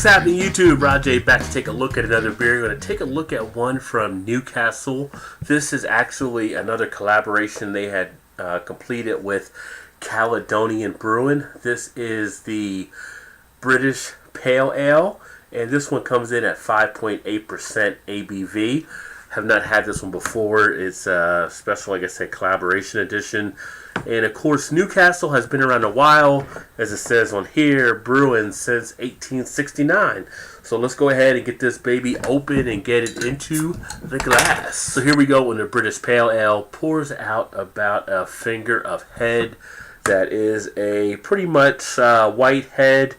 What's happening, YouTube? Rod J back to take a look at another beer. We're going to take a look at one from Newcastle. This is actually another collaboration they had completed with Caledonian Brewing. This is the British Pale Ale, and this one comes in at 5.8% ABV. Have not had this one before. It's a special, like I said, collaboration edition. And of course, Newcastle has been around a while, as it says on here, brewing since 1869. So let's go ahead and get this baby open and get it into the glass. So here we go when the British Pale Ale pours out about a finger of head. That is a pretty much white head,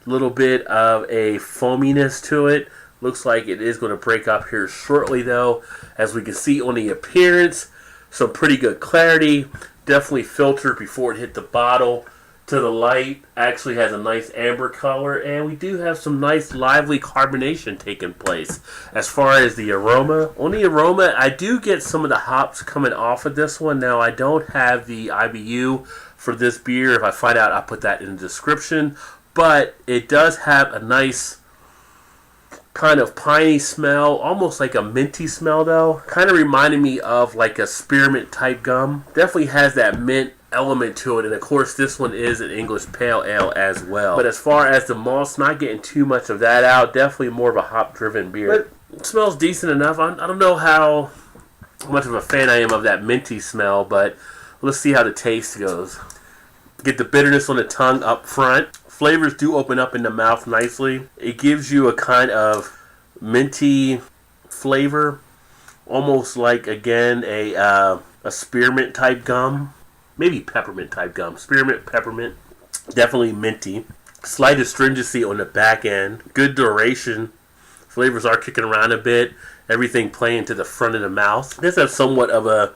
little bit of a foaminess to it. Looks like it is going to break up here shortly, though. As we can see on the appearance, some pretty good clarity. Definitely filtered before it hit the bottle to the light. Actually has a nice amber color, and we do have some nice lively carbonation taking place. As far as the aroma, on the aroma, I do get some of the hops coming off of this one. Now, I don't have the IBU for this beer. If I find out, I'll put that in the description. But it does have a nice kind of piney smell, almost like a minty smell though. Kind of reminded me of like a spearmint type gum. Definitely has that mint element to it, and of course this one is an English Pale Ale as well. But as far as the malts, not getting too much of that out. Definitely more of a hop driven beer. But it smells decent enough. I don't know how much of a fan I am of that minty smell, but let's see how the taste goes. Get the bitterness on the tongue up front. Flavors do open up in the mouth nicely. It gives you a kind of minty flavor, almost like, again, a spearmint type gum, maybe peppermint type gum. Spearmint, peppermint, definitely minty. Slight astringency on the back end. Good duration. Flavors are kicking around a bit. Everything playing to the front of the mouth. This has somewhat of a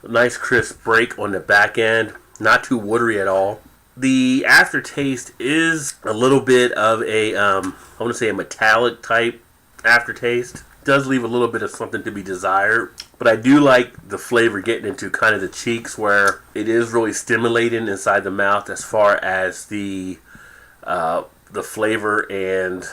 nice crisp break on the back end. Not too watery at all. The aftertaste is a little bit of a, I want to say a metallic type aftertaste. It does leave a little bit of something to be desired. But I do like the flavor getting into kind of the cheeks, where it is really stimulating inside the mouth as far as the flavor and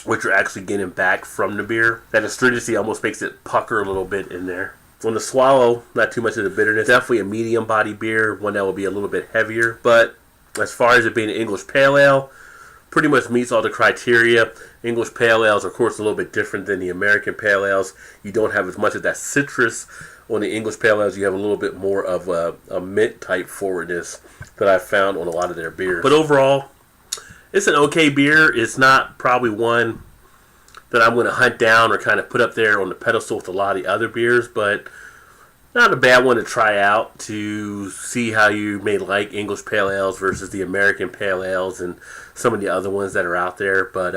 what you're actually getting back from the beer. That astringency almost makes it pucker a little bit in there. On the swallow, not too much of the bitterness. Definitely a medium body beer, one that will be a little bit heavier. But as far as it being an English Pale Ale, pretty much meets all the criteria. English Pale Ales are, of course, a little bit different than the American Pale Ales. You don't have as much of that citrus on the English Pale Ales. You have a little bit more of a mint type forwardness that I've found on a lot of their beers. But overall, it's an okay beer. It's not probably one that I'm going to hunt down or kind of put up there on the pedestal with a lot of the other beers, but not a bad one to try out to see how you may like English Pale Ales versus the American Pale Ales and some of the other ones that are out there. But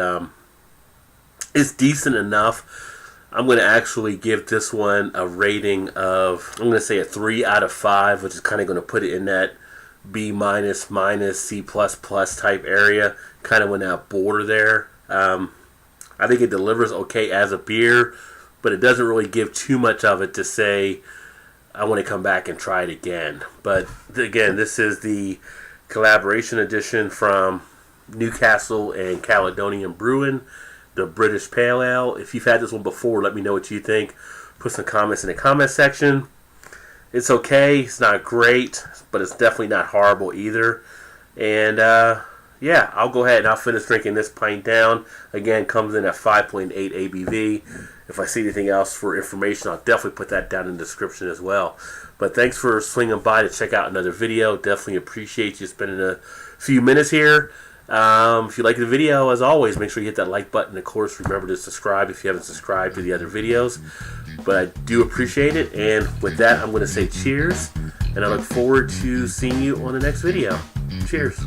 it's decent enough. I'm going to actually give this one a rating of, I'm going to say a 3 out of 5, which is kind of going to put it in that B minus, C plus plus type area, kind of in that border there. I think it delivers okay as a beer, but it doesn't really give too much of it to say, I want to come back and try it again. But again, this is the collaboration edition from Newcastle and Caledonian Brewing, the British Pale Ale. If you've had this one before, let me know what you think. Put some comments in the comment section. It's okay. It's not great, but it's definitely not horrible either. And yeah, I'll go ahead and I'll finish drinking this pint down. Again, comes in at 5.8 ABV. If I see anything else for information, I'll definitely put that down in the description as well. But thanks for swinging by to check out another video. Definitely appreciate you spending a few minutes here. If you like the video, as always, make sure you hit that like button. Of course, remember to subscribe if you haven't subscribed to the other videos. But I do appreciate it. And with that, I'm going to say cheers. And I look forward to seeing you on the next video. Cheers.